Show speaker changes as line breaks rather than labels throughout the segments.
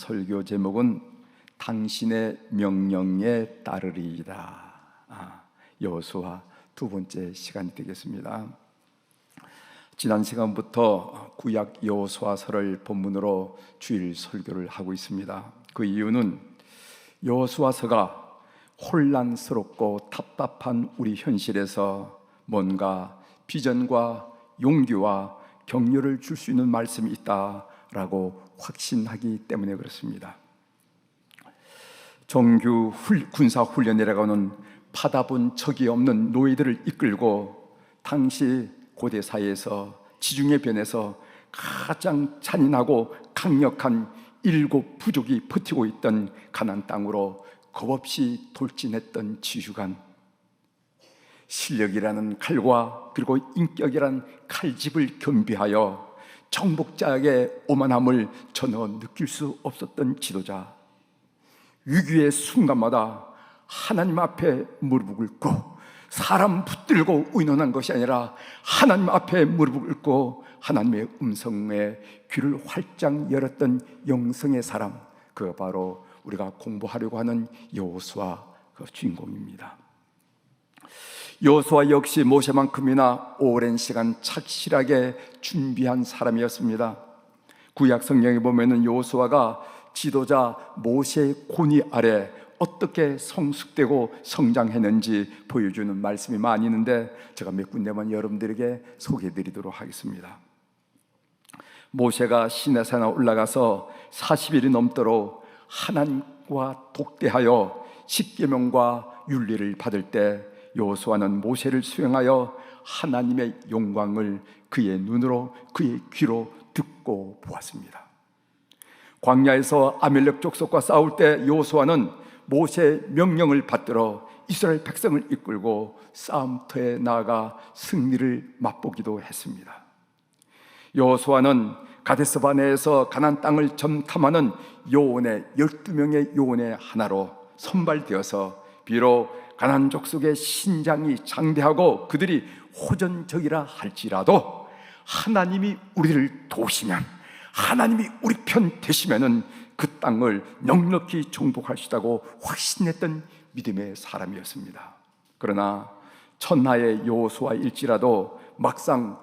설교 제목은 당신의 명령에 따르리이다. 여호수아 두 번째 시간이 되겠습니다. 지난 시간부터 구약 여호수아서를 본문으로 주일 설교를 하고 있습니다. 그 이유는 여호수아서가 혼란스럽고 답답한 우리 현실에서 뭔가 비전과 용기와 격려를 줄 수 있는 말씀이 있다라고 확신하기 때문에 그렇습니다. 정규 군사훈련이라고 하는 받아본 적이 없는 노예들을 이끌고 당시 고대 사회에서 지중해 변에서 가장 잔인하고 강력한 7 부족이 버티고 있던 가나안 땅으로 겁없이 돌진했던 지휘관, 실력이라는 칼과 그리고 인격이라는 칼집을 겸비하여 정복자에게 오만함을 전혀 느낄 수 없었던 지도자, 위기의 순간마다 하나님 앞에 무릎을 꿇고 사람 붙들고 의논한 것이 아니라 하나님 앞에 무릎을 꿇고 하나님의 음성에 귀를 활짝 열었던 영성의 사람, 그가 바로 우리가 공부하려고 하는 여호수아 그 주인공입니다. 여호수아 역시 모세만큼이나 오랜 시간 착실하게 준비한 사람이었습니다. 구약 성경에 보면은 여호수아가 지도자 모세의 권위 아래 어떻게 성숙되고 성장했는지 보여주는 말씀이 많이 있는데 제가 몇 군데만 여러분들에게 소개해드리도록 하겠습니다. 모세가 시내산에 올라가서 40일이 넘도록 하나님과 독대하여 십계명과 율례를 받을 때 여호수아는 모세를 수행하여 하나님의 영광을 그의 눈으로 그의 귀로 듣고 보았습니다. 광야에서 아말렉 족속과 싸울 때 여호수아는 모세의 명령을 받들어 이스라엘 백성을 이끌고 싸움터에 나아가 승리를 맛보기도 했습니다. 여호수아는 가데스바네에서 가나안 땅을 점탐하는 요원의 12명의 요원의 하나로 선발되어서 비록 가나안 족속의 신장이 장대하고 그들이 호전적이라 할지라도 하나님이 우리를 도우시면, 하나님이 우리 편 되시면은 그 땅을 넉넉히 정복하시다고 확신했던 믿음의 사람이었습니다. 그러나 천하의 여호수아일지라도 막상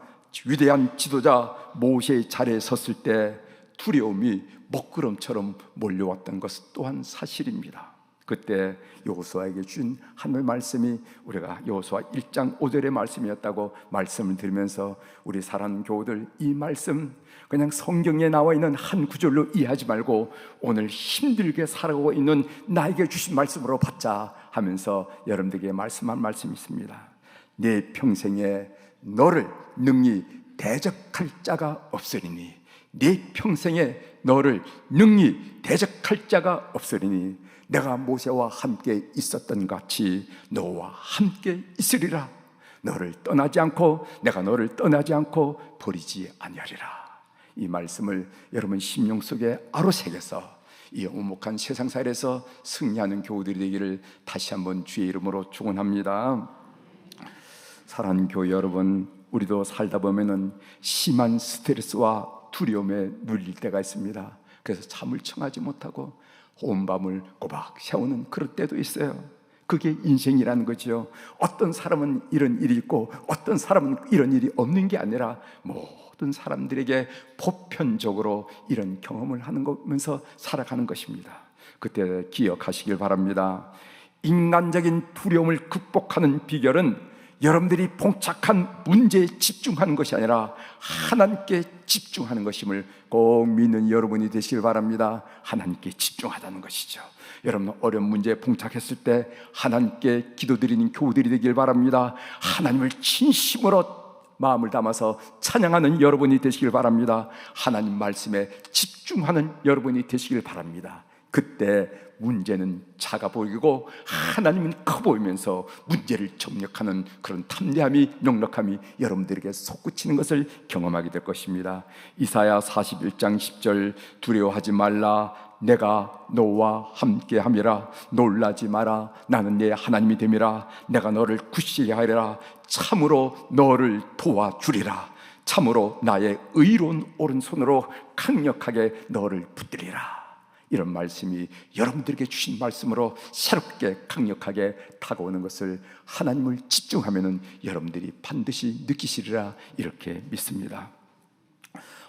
위대한 지도자 모세의 자리에 섰을 때 두려움이 먹구름처럼 몰려왔던 것은 또한 사실입니다. 그때 여호수아에게 준 하나님의 말씀이 우리가 여호수아 1장 5절의 말씀이었다고 말씀을 드리면서 우리 사랑하는 교우들, 이 말씀 그냥 성경에 나와 있는 한 구절로 이해하지 말고 오늘 힘들게 살아가고 있는 나에게 주신 말씀으로 받자 하면서 여러분들에게 말씀한 말씀이 있습니다. 내 평생에 너를 능히 대적할 자가 없으리니, 내 평생에 너를 능히 대적할 자가 없으리니 내가 모세와 함께 있었던 같이 너와 함께 있으리라. 너를 떠나지 않고 내가 너를 떠나지 않고 버리지 아니하리라. 이 말씀을 여러분 심령 속에 아로새겨서 이 오목한 세상살에서 승리하는 교우들이 되기를 다시 한번 주의 이름으로 축원합니다. 사랑하는 교우 여러분, 우리도 살다 보면은 심한 스트레스와 두려움에 눌릴 때가 있습니다. 그래서 잠을 청하지 못하고 온 밤을 꼬박 새우는 그럴 때도 있어요. 그게 인생이라는 거죠. 어떤 사람은 이런 일이 있고 어떤 사람은 이런 일이 없는 게 아니라 모든 사람들에게 보편적으로 이런 경험을 하는 거면서 살아가는 것입니다. 그때 기억하시길 바랍니다. 인간적인 두려움을 극복하는 비결은 여러분들이 봉착한 문제에 집중하는 것이 아니라 하나님께 집중하는 것임을 꼭 믿는 여러분이 되시길 바랍니다. 하나님께 집중하다는 것이죠. 여러분 어려운 문제에 봉착했을 때 하나님께 기도드리는 교우들이 되길 바랍니다. 하나님을 진심으로 마음을 담아서 찬양하는 여러분이 되시길 바랍니다. 하나님 말씀에 집중하는 여러분이 되시길 바랍니다. 그때 문제는 작아 보이고 하나님은 커 보이면서 문제를 접력하는 그런 탐대함이, 넉넉함이 여러분들에게 솟구치는 것을 경험하게 될 것입니다. 이사야 41장 10절 두려워하지 말라 내가 너와 함께함이라 놀라지 마라 나는 네 하나님이 됨이라 내가 너를 굳세게 하리라 참으로 너를 도와주리라 참으로 나의 의로운 오른손으로 강력하게 너를 붙들리라. 이런 말씀이 여러분들에게 주신 말씀으로 새롭게 강력하게 다가오는 것을 하나님을 집중하면 여러분들이 반드시 느끼시리라 이렇게 믿습니다.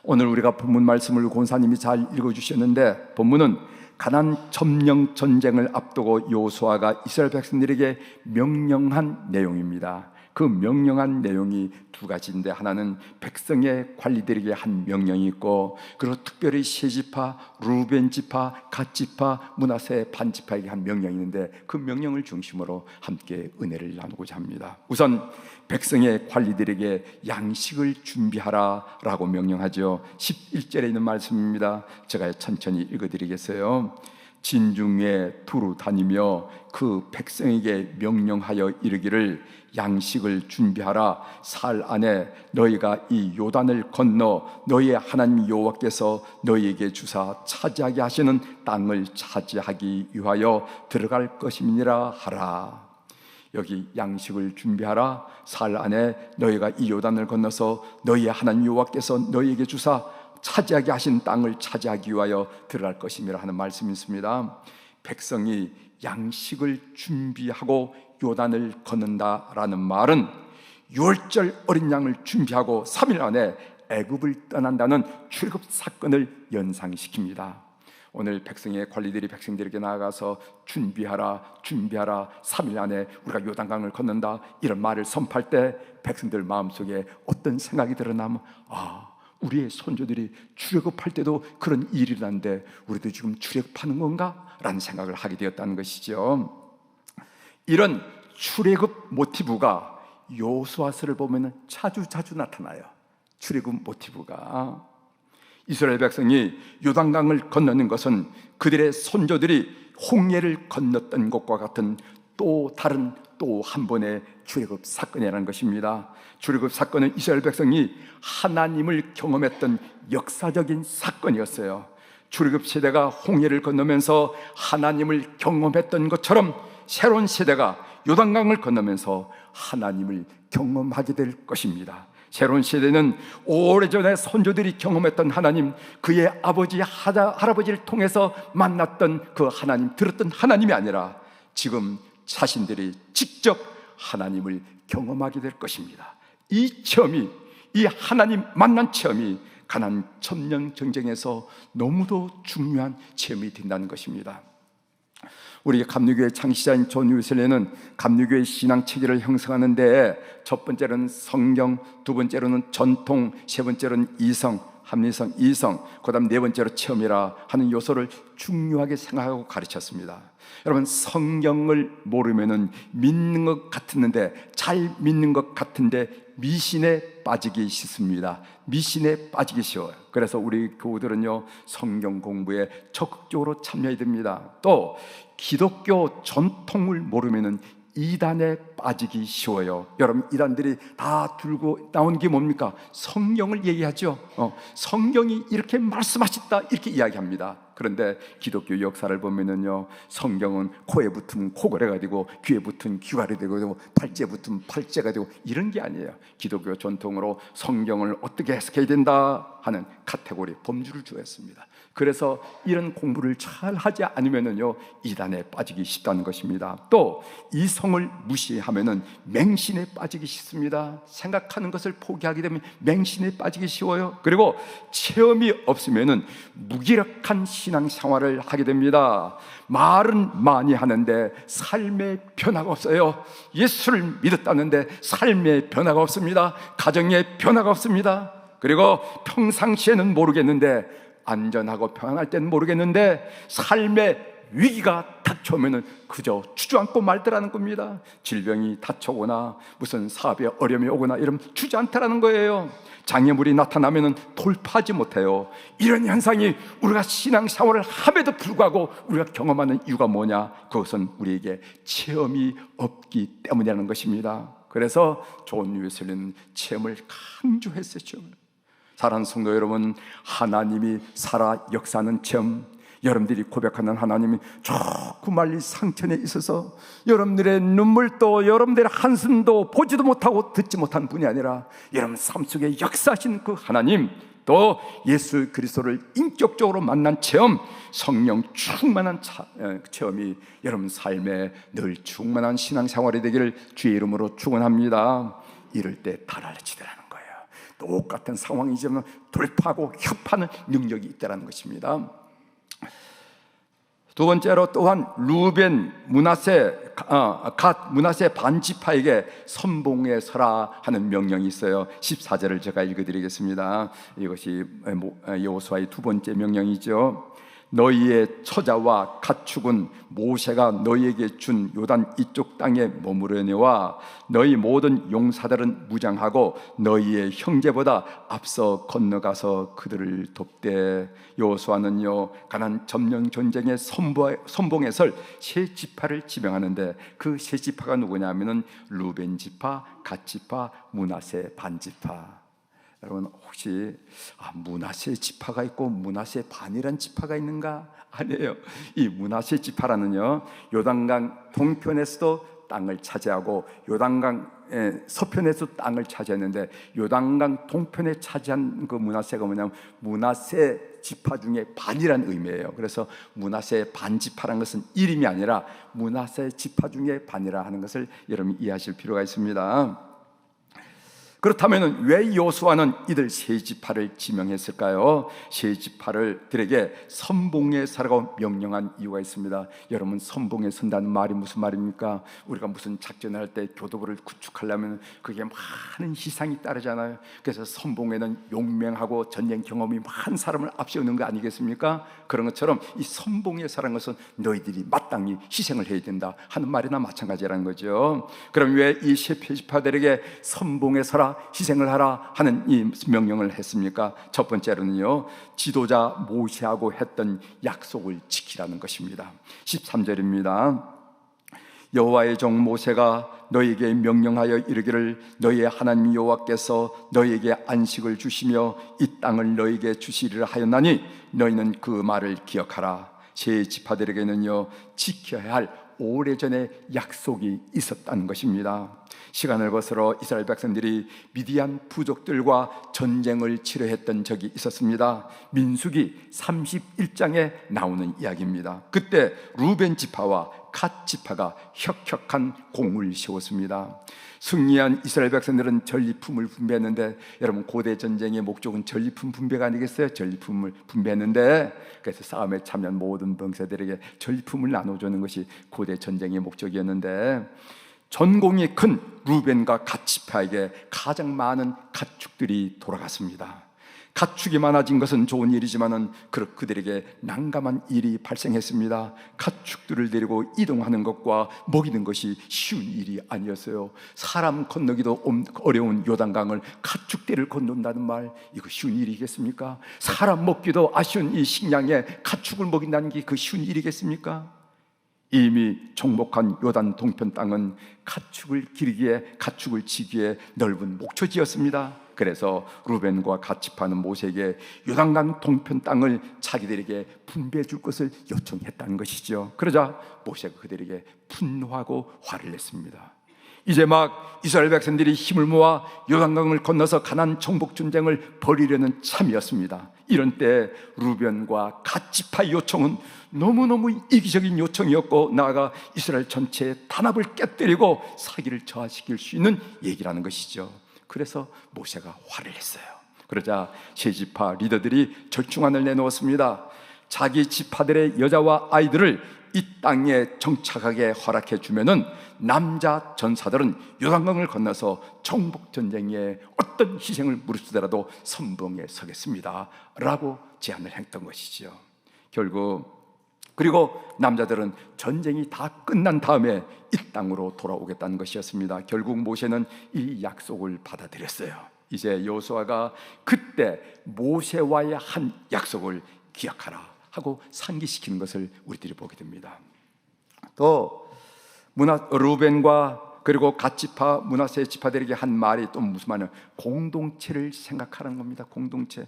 오늘 우리가 본문 말씀을 권사님이 잘 읽어주셨는데, 본문은 가나안 점령 전쟁을 앞두고 여호수아가 이스라엘 백성들에게 명령한 내용입니다. 그 명령한 내용이 두 가지인데, 하나는 백성의 관리들에게 한 명령이 있고, 그리고 특별히 세지파, 루벤 지파, 갓 지파, 므낫세 반 지파에게 한 명령이 있는데, 그 명령을 중심으로 함께 은혜를 나누고자 합니다. 우선 백성의 관리들에게 양식을 준비하라 라고 명령하죠. 11절에 있는 말씀입니다. 제가 천천히 읽어드리겠어요. 진중에 두루 다니며 그 백성에게 명령하여 이르기를 양식을 준비하라. 사흘 안에 너희가 이 요단을 건너 너희의 하나님 여호와께서 너희에게 주사 차지하게 하시는 땅을 차지하기 위하여 들어갈 것임이니라 하라. 여기 양식을 준비하라. 사흘 안에 너희가 이 요단을 건너서 너희의 하나님 여호와께서 너희에게 주사 차지하게 하신 땅을 차지하기 위하여 들어갈 것임이라 하는 말씀이 있습니다. 백성이 양식을 준비하고 요단을 건넌다라는 말은 6월절 어린 양을 준비하고 3일 안에 애굽을 떠난다는 출애굽 사건을 연상시킵니다. 오늘 백성의 관리들이 백성들에게 나아가서 준비하라 3일 안에 우리가 요단강을 건넌다 이런 말을 선포할 때 백성들 마음속에 어떤 생각이 드러나면, 우리의 손주들이 출애굽할 때도 그런 일이 일어났는데 우리도 지금 출애굽하는 건가? 라는 생각을 하게 되었다는 것이죠. 이런 출애굽 모티브가 여호수아서를 보면 자주 나타나요. 출애굽 모티브가 이스라엘 백성이 요단강을 건너는 것은 그들의 손조들이 홍해를 건넜던 것과 같은 또 한 번의 출애굽 사건이라는 것입니다. 출애굽 사건은 이스라엘 백성이 하나님을 경험했던 역사적인 사건이었어요. 출애굽 세대가 홍해를 건너면서 하나님을 경험했던 것처럼 새로운 세대가 요단강을 건너면서 하나님을 경험하게 될 것입니다. 새로운 세대는 오래전에 선조들이 경험했던 하나님, 그의 아버지, 할아버지를 통해서 만났던 그 하나님, 들었던 하나님이 아니라 지금 자신들이 직접 하나님을 경험하게 될 것입니다. 이 하나님 만난 체험이 가나안 점령 전쟁에서 너무도 중요한 체험이 된다는 것입니다. 우리 감리교회 창시자인 존 웨슬리는 감리교회 신앙 체계를 형성하는 데에 첫 번째로는 성경, 두 번째로는 전통, 세 번째로는 이성, 합리성, 이성, 그 다음 네 번째로 체험이라 하는 요소를 중요하게 생각하고 가르쳤습니다. 여러분, 성경을 모르면은 믿는 것 같았는데, 잘 믿는 것 같은데 미신에 빠지기 쉽습니다. 미신에 빠지기 쉬워요. 그래서 우리 교우들은요, 성경 공부에 적극적으로 참여해야 됩니다. 또 기독교 전통을 모르면은 이단에 빠지기 쉬워요. 여러분, 이단들이 다 들고 나온 게 뭡니까? 성경을 얘기하죠. 성경이 이렇게 말씀하셨다 이렇게 이야기합니다. 그런데 기독교 역사를 보면은요, 성경은 코에 붙으면 코걸이가 되고, 귀에 붙으면 귀걸이 되고, 팔찌에 붙으면 팔찌가 되고, 이런 게 아니에요. 기독교 전통으로 성경을 어떻게 해석해야 된다 하는 카테고리, 범주를 주었습니다. 그래서 이런 공부를 잘 하지 않으면은요, 이단에 빠지기 쉽다는 것입니다. 또 이성을 무시하면은 맹신에 빠지기 쉽습니다. 생각하는 것을 포기하게 되면 맹신에 빠지기 쉬워요. 그리고 체험이 없으면은 무기력한 신앙생활을 하게 됩니다. 말은 많이 하는데 삶의 변화가 없어요. 예수를 믿었다는데 삶의 변화가 없습니다. 가정의 변화가 없습니다. 그리고 평상시에는 모르겠는데, 안전하고 평안할 때는 모르겠는데 삶의 위기가 닥쳐오면 그저 주저앉고 말더라는 겁니다. 질병이 닥쳐오거나 무슨 사업에 어려움이 오거나 이러면 주저앉더라는 거예요. 장애물이 나타나면 돌파하지 못해요. 이런 현상이 우리가 신앙생활을 함에도 불구하고 우리가 경험하는 이유가 뭐냐? 그것은 우리에게 체험이 없기 때문이라는 것입니다. 그래서 존 웨슬리는 체험을 강조했었죠. 사랑하는 성도 여러분, 하나님이 살아 역사하는 체험, 여러분들이 고백하는 하나님이 조금 멀리 상천에 있어서 여러분들의 눈물도 여러분들의 한숨도 보지도 못하고 듣지 못한 분이 아니라 여러분 삶 속에 역사하신 그 하나님, 또 예수 그리스도를 인격적으로 만난 체험, 성령 충만한 체험이 여러분 삶에 늘 충만한 신앙생활이 되기를 주의 이름으로 축원합니다. 이럴 때 달라지더라는 거예요. 똑같은 상황이지만 돌파하고 협하는 능력이 있다는 것입니다. 두 번째로 또한 루벤, 므낫세, 갓, 므낫세 반지파에게 선봉에 서라 하는 명령이 있어요. 14절을 제가 읽어드리겠습니다. 이것이 여호수아의 두 번째 명령이죠. 너희의 처자와 가축은 모세가 너희에게 준 요단 이쪽 땅에 머무르니와 너희 모든 용사들은 무장하고 너희의 형제보다 앞서 건너가서 그들을 돕되. 여호수아는요 가나안 점령 전쟁의 선봉에 설 세 지파를 지명하는데 그 세 지파가 누구냐면은 루벤 지파, 갓 지파, 므낫세 반지파. 여러분 혹시 므낫세 지파가 있고 므낫세 반이란 지파가 있는가? 아니에요. 이 므낫세 지파라는요 요단강 동편에서도 땅을 차지하고 요단강 서편에서 땅을 차지했는데 요단강 동편에 차지한 그 므낫세가 뭐냐면 므낫세 지파 중에 반이라는 의미예요. 그래서 므낫세 반지파라는 것은 이름이 아니라 므낫세 지파 중에 반이라 하는 것을 여러분이 이해하실 필요가 있습니다. 그렇다면 왜 여호수아는 이들 세 지파를 지명했을까요? 세 지파들에게 선봉에 서라고 명령한 이유가 있습니다. 여러분, 선봉에 선다는 말이 무슨 말입니까? 우리가 무슨 작전을 할 때 교도부를 구축하려면 그게 많은 희생이 따르잖아요. 그래서 선봉에는 용맹하고 전쟁 경험이 많은 사람을 앞세우는 거 아니겠습니까? 그런 것처럼 이 선봉에 서라는 것은 너희들이 마땅히 희생을 해야 된다 하는 말이나 마찬가지라는 거죠. 그럼 왜 이 세 지파들에게 선봉에 서라, 희생을 하라 하는 이 명령을 했습니까? 첫 번째로는요, 지도자 모세하고 했던 약속을 지키라는 것입니다. 13절입니다. 여호와의 종 모세가 너희에게 명령하여 이르기를 너희의 하나님 여호와께서 너희에게 안식을 주시며 이 땅을 너희에게 주시리라 하였나니 너희는 그 말을 기억하라. 세 지파들에게는요 지켜야 할 오래전에 약속이 있었다는 것입니다. 시간을 거슬러 이스라엘 백성들이 미디안 부족들과 전쟁을 치러했던 적이 있었습니다. 민수기 31장에 나오는 이야기입니다. 그때 루벤 지파와 갓 지파가 혁혁한 공을 세웠습니다. 승리한 이스라엘 백성들은 전리품을 분배했는데, 여러분 고대 전쟁의 목적은 전리품 분배가 아니겠어요? 전리품을 분배했는데, 그래서 싸움에 참여한 모든 병사들에게 전리품을 나눠주는 것이 고대 전쟁의 목적이었는데, 전공이 큰 루벤과 갓 지파에게 가장 많은 가축들이 돌아갔습니다. 가축이 많아진 것은 좋은 일이지만은 그들에게 난감한 일이 발생했습니다. 가축들을 데리고 이동하는 것과 먹이는 것이 쉬운 일이 아니었어요. 사람 건너기도 어려운 요단강을 가축들을 건넌다는 말, 이거 쉬운 일이겠습니까? 사람 먹기도 아쉬운 이 식량에 가축을 먹인다는 게 그 쉬운 일이겠습니까? 이미 정복한 요단 동편 땅은 가축을 기르기에, 가축을 치기에 넓은 목초지였습니다. 그래서 루벤과 갓 지파는 모세에게 요단강 동편 땅을 자기들에게 분배해 줄 것을 요청했다는 것이죠. 그러자 모세가 그들에게 분노하고 화를 냈습니다. 이제 막 이스라엘 백성들이 힘을 모아 요단강을 건너서 가나안 정복 전쟁을 벌이려는 참이었습니다. 이런 때 루벤과 갓 지파의 요청은 너무너무 이기적인 요청이었고, 나아가 이스라엘 전체의 단합을 깨뜨리고 사기를 저하시킬 수 있는 얘기라는 것이죠. 그래서 모세가 화를 냈어요. 그러자 세 지파 리더들이 절충안을 내놓았습니다. 자기 지파들의 여자와 아이들을 이 땅에 정착하게 허락해 주면은 남자 전사들은 요단강을 건너서 정복 전쟁에 어떤 희생을 무릅쓰더라도 선봉에 서겠습니다 라고 제안을 했던 것이죠. 그리고 남자들은 전쟁이 다 끝난 다음에 이 땅으로 돌아오겠다는 것이었습니다. 결국 모세는 이 약속을 받아들였어요. 이제 여호수아가 그때 모세와의 한 약속을 기억하라 하고 상기시키는 것을 우리들이 보게 됩니다. 또 루벤과 그리고 갓 지파, 므낫세 지파들에게 한 말이 또 무슨 말이냐면 공동체를 생각하라는 겁니다. 공동체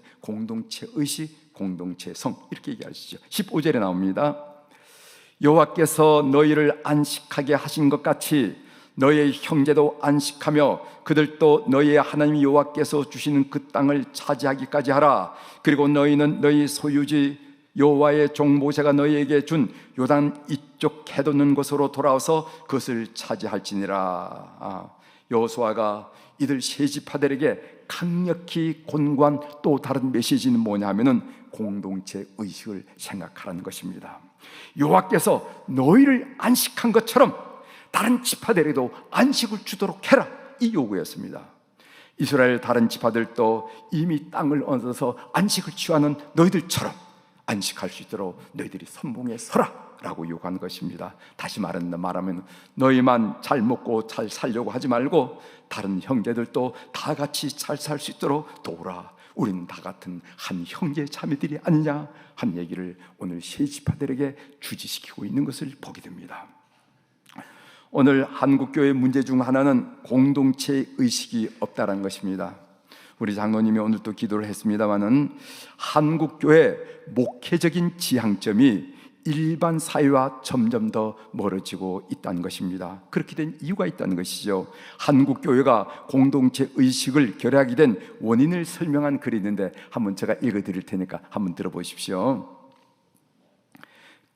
의식, 공동체 성, 이렇게 얘기하시죠. 15절에 나옵니다. 여호와께서 너희를 안식하게 하신 것 같이 너의 형제도 안식하며 그들도 너희의 하나님 여호와께서 주시는 그 땅을 차지하기까지 하라. 그리고 너희는 너희 소유지 여호와의 종 모세가 너희에게 준 요단 이쪽 해돋는 곳으로 돌아와서 그것을 차지할지니라. 여호수아가 이들 세 지파들에게 강력히 권고한 또 다른 메시지는 뭐냐 하면은 공동체 의식을 생각하라는 것입니다. 여호와께서 너희를 안식한 것처럼 다른 지파들에게도 안식을 주도록 해라, 이 요구였습니다. 이스라엘 다른 지파들도 이미 땅을 얻어서 안식을 취하는 너희들처럼 안식할 수 있도록 너희들이 선봉에 서라 라고 요구한 것입니다. 다시 말하면 너희만 잘 먹고 잘 살려고 하지 말고 다른 형제들도 다 같이 잘 살 수 있도록 도우라. 우리는 다 같은 한 형제 자매들이 아니냐 한 얘기를 오늘 세 지파들에게 주지시키고 있는 것을 보게 됩니다. 오늘 한국교회의 문제 중 하나는 공동체 의식이 없다는 것입니다. 우리 장로님이 오늘 또 기도를 했습니다마는 한국교회 목회적인 지향점이 일반 사회와 점점 더 멀어지고 있다는 것입니다. 그렇게 된 이유가 있다는 것이죠. 한국교회가 공동체 의식을 결여하게 된 원인을 설명한 글이 있는데 한번 제가 읽어드릴 테니까 한번 들어보십시오.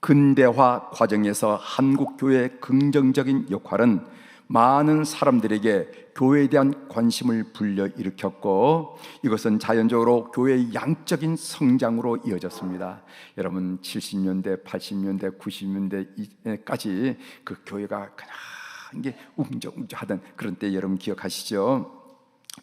근대화 과정에서 한국교회의 긍정적인 역할은 많은 사람들에게 교회에 대한 관심을 불러일으켰고 이것은 자연적으로 교회의 양적인 성장으로 이어졌습니다. 여러분 70년대, 80년대, 90년대까지 그 교회가 그냥 게 웅적웅적하던 그런 때 여러분 기억하시죠?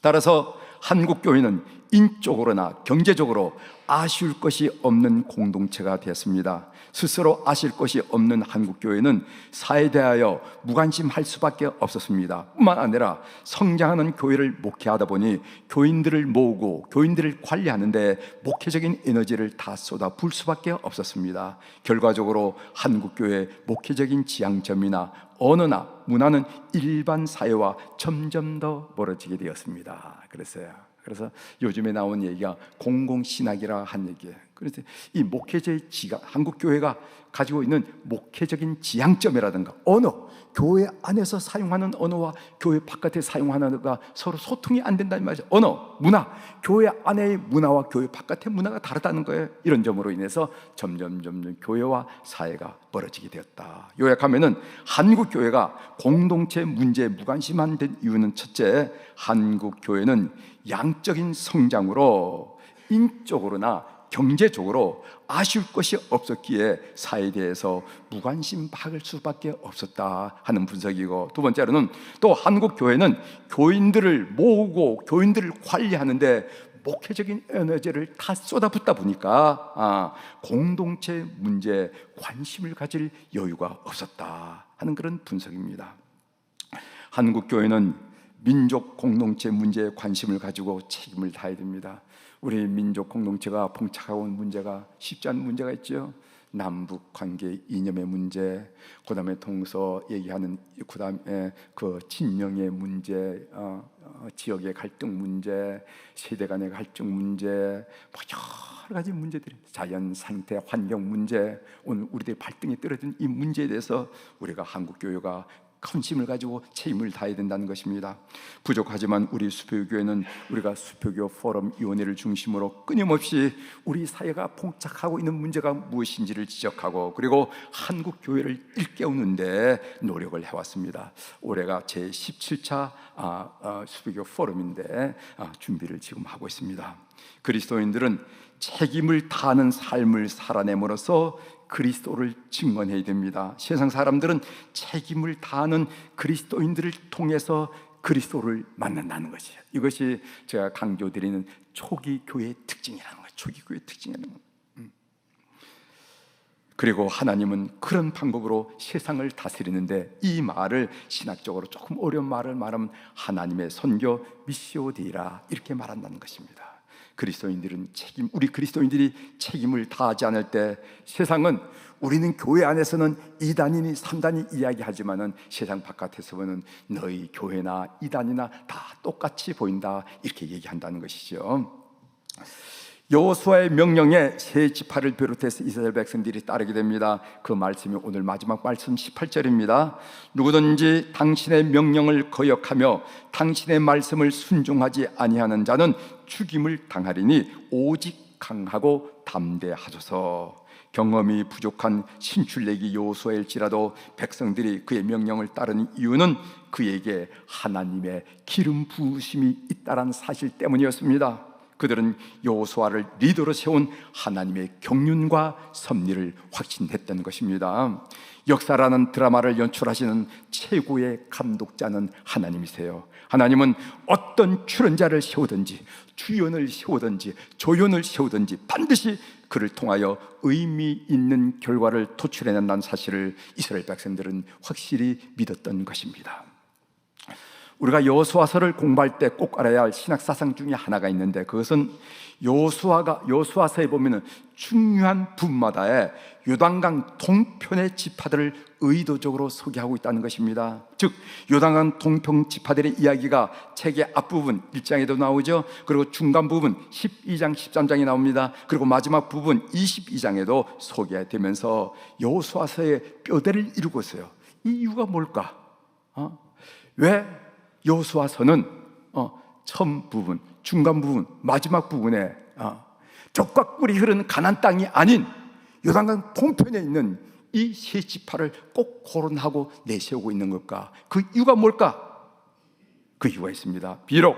따라서 한국교회는 인적으로나 경제적으로 아쉬울 것이 없는 공동체가 되었습니다. 스스로 아실 것이 없는 한국교회는 사회에 대하여 무관심할 수밖에 없었습니다. 뿐만 아니라 성장하는 교회를 목회하다 보니 교인들을 모으고 교인들을 관리하는데 목회적인 에너지를 다 쏟아부을 수밖에 없었습니다. 결과적으로 한국교회의 목회적인 지향점이나 언어나 문화는 일반 사회와 점점 더 멀어지게 되었습니다. 그래서 요즘에 나온 얘기가 공공신학이라 한 얘기예요. 그래서 이 목회자의 한국 교회가 가지고 있는 목회적인 지향점이라든가 언어, 교회 안에서 사용하는 언어와 교회 바깥에 사용하는 언어가 서로 소통이 안 된다는 말이죠. 언어, 문화, 교회 안의 문화와 교회 바깥의 문화가 다르다는 거예요. 이런 점으로 인해서 점점 교회와 사회가 멀어지게 되었다. 요약하면은 한국 교회가 공동체 문제에 무관심한 된 이유는 첫째, 한국 교회는 양적인 성장으로 인적으로나 경제적으로 아쉬울 것이 없었기에 사회에 대해서 무관심 박을 수밖에 없었다 하는 분석이고, 두 번째로는 또 한국 교회는 교인들을 모으고 교인들을 관리하는데 목회적인 에너지를 다 쏟아붓다 보니까 공동체 문제에 관심을 가질 여유가 없었다 하는 그런 분석입니다. 한국 교회는 민족 공동체 문제에 관심을 가지고 책임을 다해야 됩니다. 우리 민족 공동체가 봉착하고 온 문제가 쉽지 않은 문제가 있죠. 남북 관계 이념의 문제, 그다음에 동서 얘기하는 그다음에 그 진영의 문제, 지역의 갈등 문제, 세대 간의 갈등 문제, 뭐 여러 가지 문제들이, 자연 상태, 환경 문제, 오늘 우리들의 발등에 떨어진 이 문제에 대해서 우리가 한국 교회가 관심을 가지고 책임을 다해야 된다는 것입니다. 부족하지만 우리 수표교회는 우리가 수표교 포럼 위원회를 중심으로 끊임없이 우리 사회가 봉착하고 있는 문제가 무엇인지를 지적하고 그리고 한국 교회를 일깨우는데 노력을 해왔습니다. 올해가 제 17차 수표교 포럼인데 준비를 지금 하고 있습니다. 그리스도인들은 책임을 다하는 삶을 살아냄으로써 그리스도를 증언해야 됩니다. 세상 사람들은 책임을 다하는 그리스도인들을 통해서 그리스도를 만난다는 것이에요. 이것이 제가 강조드리는 초기 교회의 특징이라는 거예요. 초기 교회의 특징이라는 거예요. 그리고 하나님은 그런 방법으로 세상을 다스리는데, 이 말을 신학적으로 조금 어려운 말을 말하면 하나님의 선교 미시오 데이라 이렇게 말한다는 것입니다. 우리 그리스도인들이 책임을 다하지 않을 때 세상은, 우리는 교회 안에서는 2단이니 3단이 이야기하지만은 세상 바깥에서 보면 너희 교회나 2단이나 다 똑같이 보인다 이렇게 얘기한다는 것이죠. 여호수아의 명령에 세 지파를 비롯해서 이스라엘 백성들이 따르게 됩니다. 그 말씀이 오늘 마지막 말씀 18절입니다. 누구든지 당신의 명령을 거역하며 당신의 말씀을 순종하지 아니하는 자는 죽임을 당하리니 오직 강하고 담대하소서. 경험이 부족한 신출내기 여호수아일지라도 백성들이 그의 명령을 따르는 이유는 그에게 하나님의 기름 부으심이 있다는 사실 때문이었습니다. 그들은 여호수아를 리더로 세운 하나님의 경륜과 섭리를 확신했던 것입니다. 역사라는 드라마를 연출하시는 최고의 감독자는 하나님이세요. 하나님은 어떤 출연자를 세우든지 주연을 세우든지 조연을 세우든지 반드시 그를 통하여 의미 있는 결과를 도출해낸다는 사실을 이스라엘 백성들은 확실히 믿었던 것입니다. 우리가 여호수아서를 공부할 때 꼭 알아야 할 신학 사상 중에 하나가 있는데, 그것은 여호수아서에 보면은 중요한 부분마다의 요단강 동편의 지파들을 의도적으로 소개하고 있다는 것입니다. 즉 요단강 동편 지파들의 이야기가 책의 앞부분 1장에도 나오죠. 그리고 중간 부분 12장 13장에 나옵니다. 그리고 마지막 부분 22장에도 소개되면서 여호수아서의 뼈대를 이루고 있어요. 이 이유가 뭘까? 왜 여호수아서는 처음 부분, 중간 부분, 마지막 부분에 젖과 꿀이 흐르는 가나안 땅이 아닌 요단강 동편에 있는 이 세 지파를 꼭 거론하고 내세우고 있는 걸까? 그 이유가 뭘까? 그 이유가 있습니다. 비록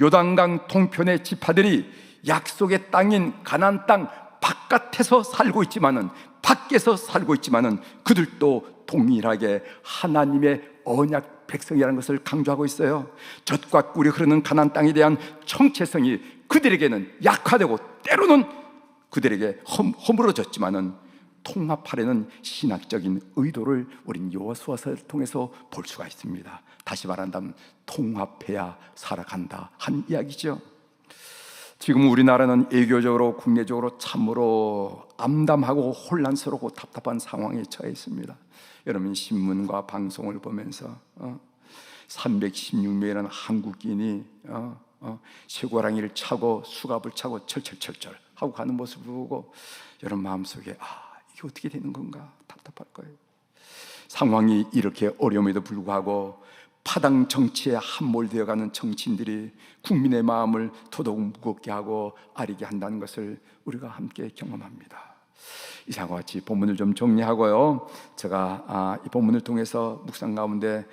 요단강 동편의 지파들이 약속의 땅인 가나안 땅 바깥에서 살고 있지만은, 밖에서 살고 있지만은 그들도 동일하게 하나님의 언약 백성이라는 것을 강조하고 있어요. 젖과 꿀이 흐르는 가나안 땅에 대한 정체성이 그들에게는 약화되고 때로는 그들에게 허물어졌지만은 통합하려는 신학적인 의도를 우린 여호수아서를 통해서 볼 수가 있습니다. 다시 말한다면 통합해야 살아간다 한 이야기죠. 지금 우리나라는 외교적으로 국내적으로 참으로 암담하고 혼란스럽고 답답한 상황에 처해 있습니다. 여러분 신문과 방송을 보면서 316명이라는 한국인이 쇠고랑이를 차고 수갑을 차고 철철철철 하고 가는 모습을 보고 여러분 마음속에 이게 어떻게 되는 건가 답답할 거예요. 상황이 이렇게 어려움에도 불구하고 파당 정치에 함몰되어가는 정치인들이 국민의 마음을 더더욱 무겁게 하고 아리게 한다는 것을 우리가 함께 경험합니다. 이상과 같이 본문을 좀 정리하고요, 제가 이 본문을 통해서 묵상 가운데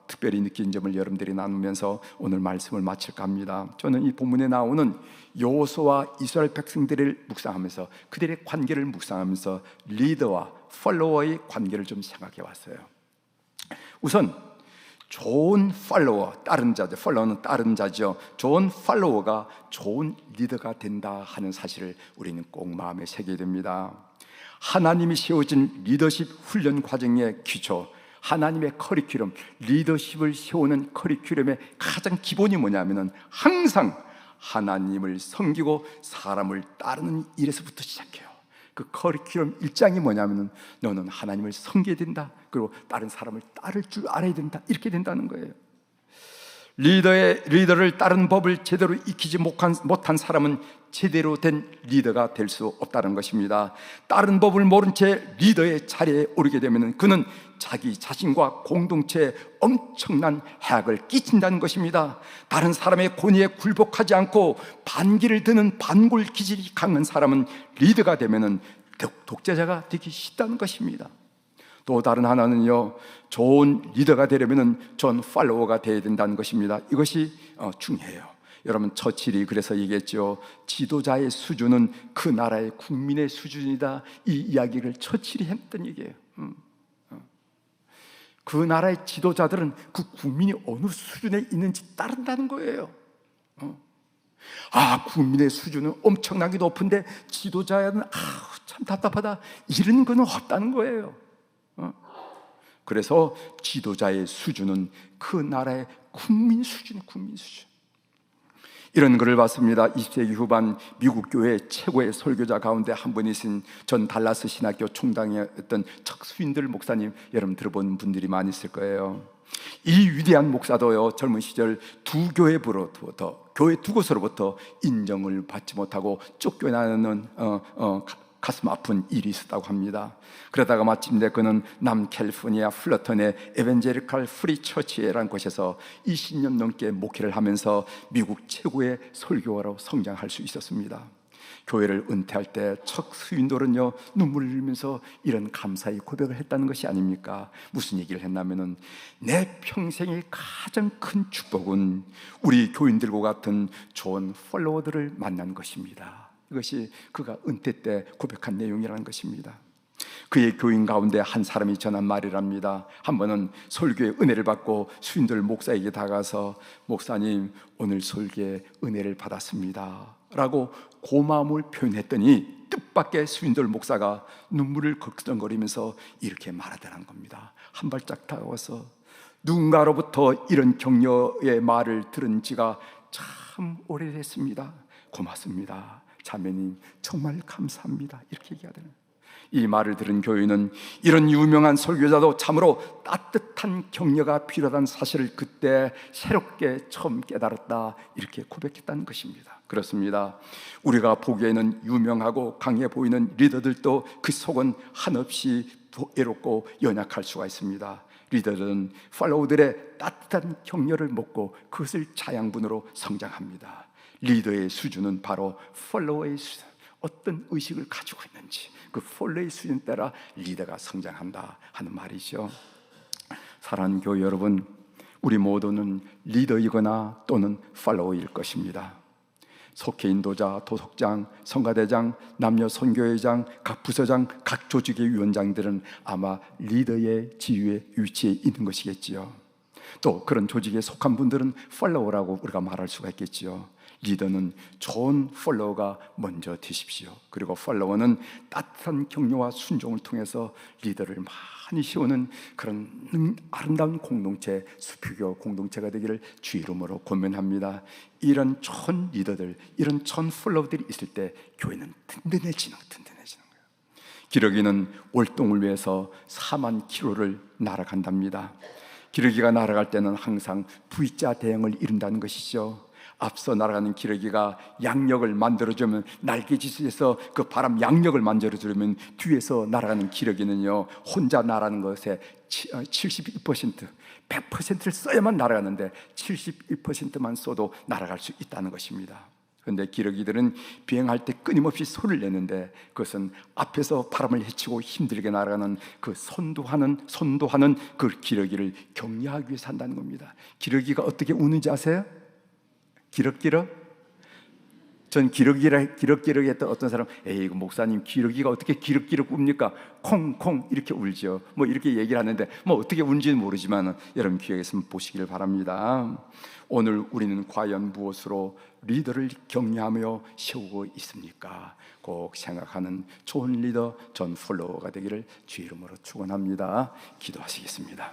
특별히 느낀 점을 여러분들이 나누면서 오늘 말씀을 마칠까 합니다. 저는 이 본문에 나오는 여호수아와 이스라엘 백성들을 묵상하면서 그들의 관계를 묵상하면서 리더와 팔로워의 관계를 좀 생각해 왔어요. 우선 좋은 팔로워, 따른 자죠. 팔로워는 따른 자죠. 좋은 팔로워가 좋은 리더가 된다 하는 사실을 우리는 꼭 마음에 새겨야 됩니다. 하나님이 세워진 리더십 훈련 과정의 기초, 하나님의 커리큘럼, 리더십을 세우는 커리큘럼의 가장 기본이 뭐냐면은 항상 하나님을 섬기고 사람을 따르는 일에서부터 시작해요. 그 커리큘럼 1장이 뭐냐면은 너는 하나님을 섬겨야 된다, 그리고 다른 사람을 따를 줄 알아야 된다, 이렇게 된다는 거예요. 리더를 따르는 법을 제대로 익히지 못한 사람은 제대로 된 리더가 될 수 없다는 것입니다. 따른 법을 모른 채 리더의 자리에 오르게 되면 그는 자기 자신과 공동체에 엄청난 해악을 끼친다는 것입니다. 다른 사람의 권위에 굴복하지 않고 반기를 드는 반골 기질이 강한 사람은 리더가 되면 독재자가 되기 쉽다는 것입니다. 또 다른 하나는요, 좋은 리더가 되려면 좋은 팔로워가 되어야 된다는 것입니다. 이것이 중요해요. 여러분 처칠이 그래서 얘기했죠. 지도자의 수준은 그 나라의 국민의 수준이다. 이 이야기를 처칠이 했던 얘기예요. 그 나라의 지도자들은 그 국민이 어느 수준에 있는지 따른다는 거예요. 국민의 수준은 엄청나게 높은데 지도자는 참 답답하다, 이런 건 없다는 거예요. 그래서 지도자의 수준은 그 나라의 국민 수준이에요. 국민 수준. 이런 글을 봤습니다. 20세기 후반 미국 교회 최고의 설교자 가운데 한 분이신 전 달라스 신학교 총당이었던 척 스윈들 목사님, 여러분 들어본 분들이 많이 있을 거예요. 이 위대한 목사도요, 젊은 시절 두 교회부로부터, 교회 두 곳으로부터 인정을 받지 못하고 쫓겨나는 가슴 아픈 일이 있었다고 합니다. 그러다가 마침내 그는 남캘리포니아 플러턴의 에벤제리칼 프리 처치라는 곳에서 20년 넘게 목회를 하면서 미국 최고의 설교가로 성장할 수 있었습니다. 교회를 은퇴할 때 첫 수인들은요, 눈물을 흘리면서 이런 감사의 고백을 했다는 것이 아닙니까? 무슨 얘기를 했냐면은, 내 평생의 가장 큰 축복은 우리 교인들과 같은 좋은 팔로워들을 만난 것입니다. 이것이 그가 은퇴 때 고백한 내용이라는 것입니다. 그의 교인 가운데 한 사람이 전한 말이랍니다. 한 번은 설교의 은혜를 받고 수인들 목사에게 다가가서, 목사님, 오늘 설교에 은혜를 받았습니다 라고 고마움을 표현했더니, 뜻밖의 수인들 목사가 눈물을 걱정거리면서 이렇게 말하더라는 겁니다. 한 발짝 다가와서, 누군가로부터 이런 격려의 말을 들은 지가 참 오래됐습니다. 고맙습니다. 자매님 정말 감사합니다. 이렇게 얘기하더라고요. 이 말을 들은 교인은 이런 유명한 설교자도 참으로 따뜻한 격려가 필요하다는 사실을 그때 새롭게 처음 깨달았다, 이렇게 고백했다는 것입니다. 그렇습니다. 우리가 보기에는 유명하고 강해 보이는 리더들도 그 속은 한없이 외롭고 연약할 수가 있습니다. 리더들은 팔로우들의 따뜻한 격려를 먹고 그것을 자양분으로 성장합니다. 리더의 수준은 바로 팔로워의 수준, 어떤 의식을 가지고 있는지 그 팔로워의 수준 따라 리더가 성장한다 하는 말이죠. 사랑하는 교회 여러분, 우리 모두는 리더이거나 또는 팔로워일 것입니다. 속해 인도자, 도속장, 성가대장, 남녀 선교회장, 각 부서장, 각 조직의 위원장들은 아마 리더의 지위에 위치해 있는 것이겠지요. 또 그런 조직에 속한 분들은 팔로워라고 우리가 말할 수가 있겠지요. 리더는 좋은 팔로워가 먼저 되십시오. 그리고 팔로워는 따뜻한 격려와 순종을 통해서 리더를 많이 세우는 그런 아름다운 공동체, 수표교 공동체가 되기를 주 이름으로 권면합니다. 이런 좋은 리더들, 이런 좋은 팔로워들이 있을 때 교회는 든든해지는 거예요. 기러기는 월동을 위해서 4만 킬로를 날아간답니다. 기러기가 날아갈 때는 항상 V자 대형을 이룬다는 것이죠. 앞서 날아가는 기러기가 양력을 만들어주면, 날개짓에서 그 바람 양력을 만들어주면, 뒤에서 날아가는 기러기는요, 혼자 날아가는 것에 71%, 100%를 써야만 날아가는데 71%만 써도 날아갈 수 있다는 것입니다. 그런데 기러기들은 비행할 때 끊임없이 소리를 내는데, 그것은 앞에서 바람을 헤치고 힘들게 날아가는 그 선도하는 그 기러기를 격려하기 위해서 한다는 겁니다. 기러기가 어떻게 우는지 아세요? 기럭기럭? 전 기럭기럭 했던 어떤 사람, 에이 목사님 기러기가 어떻게 기럭기럭 웁니까? 콩콩 이렇게 울죠. 뭐 이렇게 얘기를 하는데 뭐 어떻게 우는지는 모르지만 여러분 기억했으면 보시길 바랍니다. 오늘 우리는 과연 무엇으로 리더를 격려하며 세우고 있습니까? 꼭 생각하는 좋은 리더, 전 팔로워가 되기를 주 이름으로 축원합니다. 기도하시겠습니다.